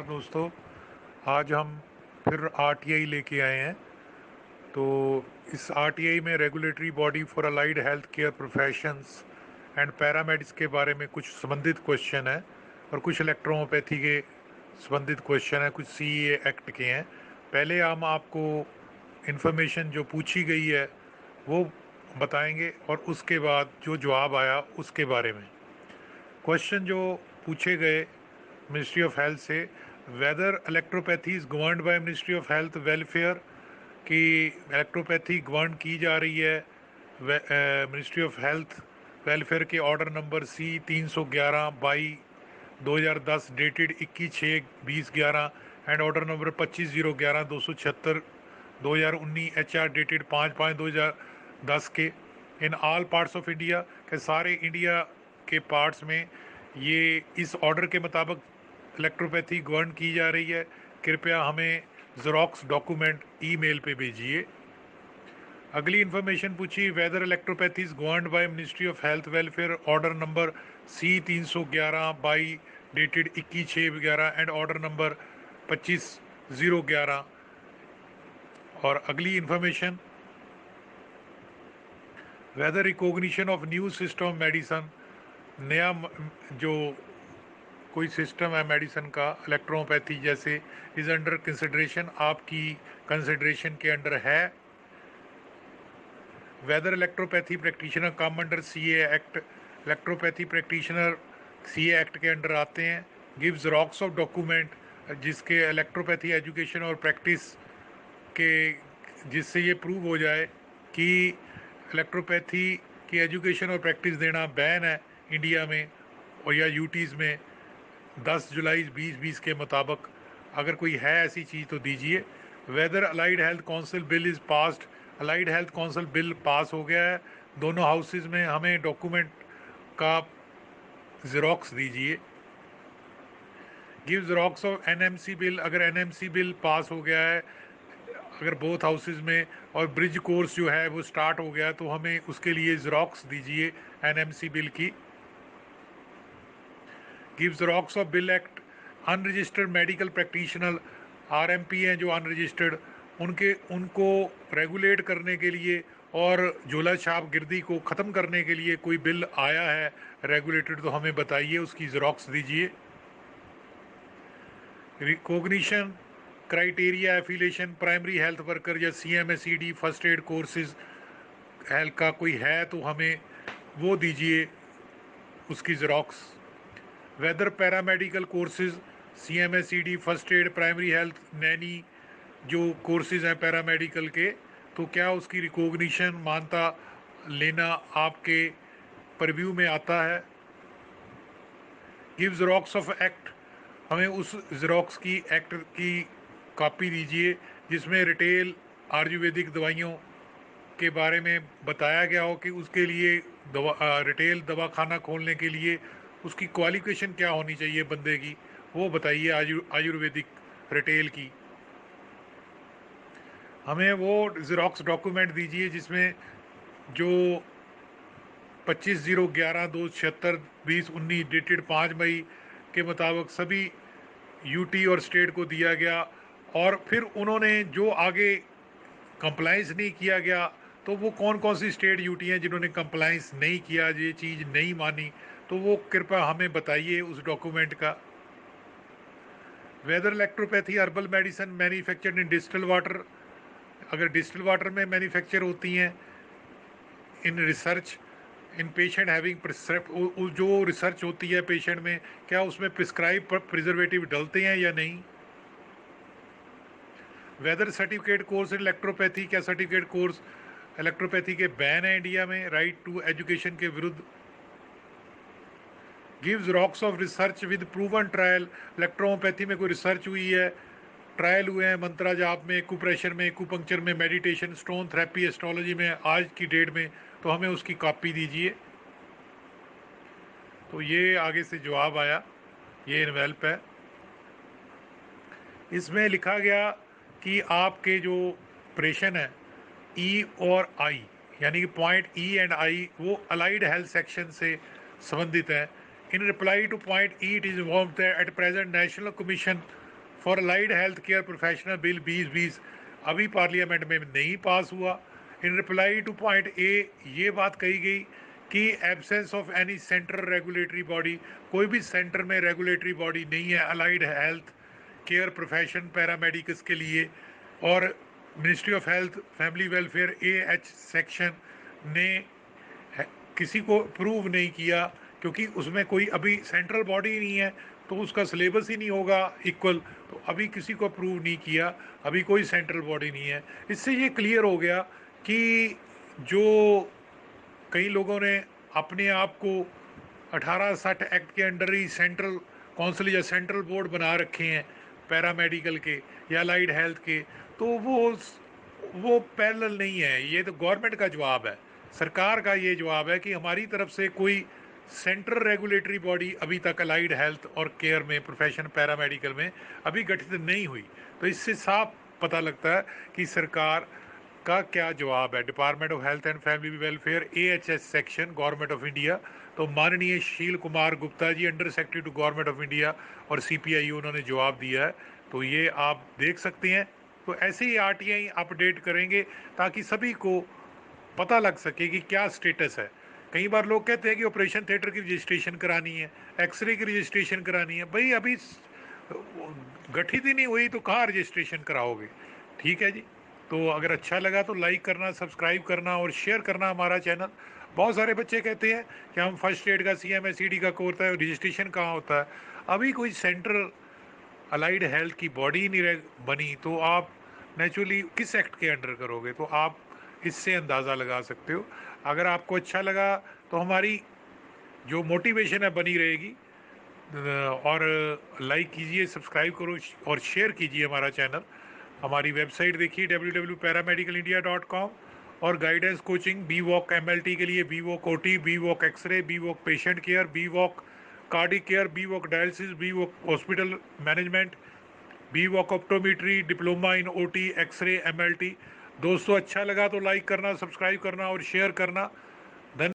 नमस्कार दोस्तों। आज हम फिर आरटीआई लेके आए हैं। तो इस आरटीआई में regulatory body for allied health care professions and paramedics के बारे में कुछ संबंधित क्वेश्चन है और कुछ इलेक्ट्रोपैथी के संबंधित क्वेश्चन है, कुछ सीए एक्ट के हैं। पहले हम आपको इन्फॉर्मेशन जो पूछी गई है वो बताएंगे और उसके बाद जो जवाब आया उसके बारे में। क्वेश्चन जो पूछे गए मिनिस्ट्री ऑफ हेल्थ से, whether electropathy is governed by ministry of health welfare, कि इलेक्ट्रोपैथी गवर्न की जा रही है मिनिस्ट्री ऑफ हेल्थ वेलफेयर के order number C 311 by 2010 dated 21/6/2011 and order number 25/011/276/2019 HR dated 5/5/2010 के in all parts of India के सारे इंडिया के पार्ट्स में ये इस ऑर्डर के मुताबिक इलेक्ट्रोपैथी गवर्न की जा रही है। कृपया हमें ज़ेरॉक्स डॉक्यूमेंट ईमेल पे भेजिए। अगली इन्फॉर्मेशन पूछी, whether electropathy is governed by ministry of health welfare order number C 311 by dated 21/6/11 and order number 25/011। और अगली information, whether recognition of new system medicine, नया जो कोई सिस्टम है मेडिसन का इलेक्ट्रोपैथी जैसे, इज अंडर कंसिडरेशन, आपकी कंसिडरेशन के अंडर है। Whether electropathy practitioner come under CA act, electropathy practitioner CA act के अंडर आते हैं। गिव ज़ेरॉक्स ऑफ डॉक्यूमेंट जिसके इलेक्ट्रोपैथी एजुकेशन और प्रैक्टिस के, जिससे ये प्रूव हो जाए कि इलेक्ट्रोपैथी की एजुकेशन और प्रैक्टिस देना बैन है इंडिया में और या यूटीज़ में 10 जुलाई 2020 के मुताबिक। अगर कोई है ऐसी चीज़ तो दीजिए। Whether allied health council bill is passed, allied health council bill pass हो गया है दोनों हाउसेज में। हमें डॉक्यूमेंट का ज़ेरॉक्स दीजिए। Give xerox of NMC bill, अगर एनएमसी बिल पास हो गया है अगर बोथ हाउसेज में और ब्रिज कोर्स जो है वो स्टार्ट हो गया तो हमें उसके लिए ज़ेरॉक्स दीजिए एनएमसी बिल की। Give xerox of bill act, unregistered medical practitioner RMP हैं जो अनरजिस्टर्ड, उनको रेगुलेट करने के लिए और झोला छाप गिरदी को ख़त्म करने के लिए कोई बिल आया है रेगुलेटेड तो हमें बताइए, उसकी ज़ेरॉक्स दीजिए। Recognition criteria affiliation primary health worker या CMSED first aid courses health का कोई है तो हमें वो दीजिए, उसकी xerox. Whether paramedical courses CMSED first aid primary health nanny जो कोर्सेज हैं पैरामेडिकल के, तो क्या उसकी रिकॉग्निशन मानता लेना आपके परव्यू में आता है। गिव ज़ेरॉक्स ऑफ एक्ट, हमें उस ज़ेरॉक्स की एक्ट की कॉपी दीजिए जिसमें रिटेल आयुर्वेदिक दवाइयों के बारे में बताया गया हो कि उसके लिए रिटेल दवाखाना खोलने के लिए उसकी क्वालिफिकेशन क्या होनी चाहिए बंदे की, वो बताइए आयुर्वेदिक रिटेल की। हमें वो ज़ेरॉक्स डॉक्यूमेंट दीजिए जिसमें जो 25/011/276/2019 डेटेड 5 मई के मुताबिक सभी यूटी और स्टेट को दिया गया और फिर उन्होंने जो आगे कंप्लाइंस नहीं किया गया तो वो कौन कौन सी स्टेट यूटी हैं जिन्होंने कंप्लाइंस नहीं किया, ये चीज़ नहीं मानी, तो वो कृपया हमें बताइए उस डॉक्यूमेंट का। Whether electropathy herbal medicine manufactured in distil water, अगर डिस्टिल वाटर में मैन्युफैक्चर होती हैं in research in patient having, जो रिसर्च होती है पेशेंट में क्या उसमें प्रिस्क्राइब प्रिजर्वेटिव डलते हैं या नहीं। Whether certificate course in electropathy, क्या सर्टिफिकेट कोर्स इलेक्ट्रोपैथी के बैन है इंडिया में राइट टू एजुकेशन के विरुद्ध। Give xerox of research with proven trial, electropathy में कोई रिसर्च हुई है, ट्रायल हुए हैं मंत्रा जाप में, एक्यूप्रेशर में, एक्यूपंक्चर में, मेडिटेशन, स्टोन थेरेपी, एस्ट्रोलॉजी में आज की डेट में, तो हमें उसकी कॉपी दीजिए। तो ये आगे से जवाब आया, ये इन्वेल्प है। इसमें लिखा गया कि आपके जो ऑपरेशन है ई और आई, यानी कि पॉइंट ई एंड आई वो अलाइड हेल्थ सेक्शन से संबंधित है। इन reply two point E it is involve at present national commission for allied health care professional bill 2020 अभी पार्लियामेंट में नहीं पास हुआ। इन रिप्लाई टू पॉइंट ए ये बात कही गई कि absence of any central regulatory body, कोई भी सेंटर में रेगुलेटरी बॉडी नहीं है allied health care profession paramedics के लिए। और ministry of health family welfare AH section ने किसी को प्रूव नहीं किया, क्योंकि उसमें कोई अभी सेंट्रल बॉडी नहीं है तो उसका सिलेबस ही नहीं होगा इक्वल, तो अभी किसी को प्रूव नहीं किया, अभी कोई सेंट्रल बॉडी नहीं है। इससे ये क्लियर हो गया कि जो कई लोगों ने अपने आप को 1860 एक्ट के अंडर ही सेंट्रल काउंसिल या सेंट्रल बोर्ड बना रखे हैं पैरामेडिकल के या अलाइड हेल्थ के, तो वो पैरेलल नहीं है। ये तो गवर्नमेंट का जवाब है, सरकार का ये जवाब है कि हमारी तरफ से कोई सेंट्रल रेगुलेटरी बॉडी अभी तक अलाइड हेल्थ और केयर में प्रोफेशन पैरामेडिकल में अभी गठित नहीं हुई। तो इससे साफ पता लगता है कि सरकार का क्या जवाब है। Department of health and family welfare AHS section government of India, तो माननीय Sheel Kumar Gupta ji under secretary to government of India और CPIO उन्होंने जवाब दिया है, तो ये आप देख सकते हैं। तो ऐसे ही RTI अपडेट करेंगे ताकि सभी को पता लग सके कि क्या स्टेटस है। कई बार लोग कहते हैं कि ऑपरेशन थिएटर की रजिस्ट्रेशन करानी है, एक्सरे की रजिस्ट्रेशन करानी है, भाई अभी गठित ही नहीं हुई तो कहाँ रजिस्ट्रेशन कराओगे। ठीक है जी, तो अगर अच्छा लगा तो लाइक करना, सब्सक्राइब करना और शेयर करना हमारा चैनल। बहुत सारे बच्चे कहते हैं कि हम फर्स्ट एड का CMSED का कोर्स है, रजिस्ट्रेशन कहाँ होता है। अभी कोई सेंट्रल अलाइड हेल्थ की बॉडी नहीं बनी तो आप नेचुरली किस एक्ट के अंडर करोगे, तो आप इससे अंदाज़ा लगा सकते हो। अगर आपको अच्छा लगा तो हमारी जो मोटिवेशन है बनी रहेगी। और लाइक कीजिए, सब्सक्राइब करो और शेयर कीजिए हमारा चैनल। हमारी वेबसाइट देखिए www.paramedicalindia.com और गाइडेंस कोचिंग BVOC MLT के लिए BVOC OT, BVOC x-ray, BVOC patient care, BVOC cardiac care, BVOC dialysis, BVOC hospital management, BVOC optometry, diploma in OT x-ray MLT। दोस्तों अच्छा लगा तो लाइक करना, सब्सक्राइब करना और शेयर करना।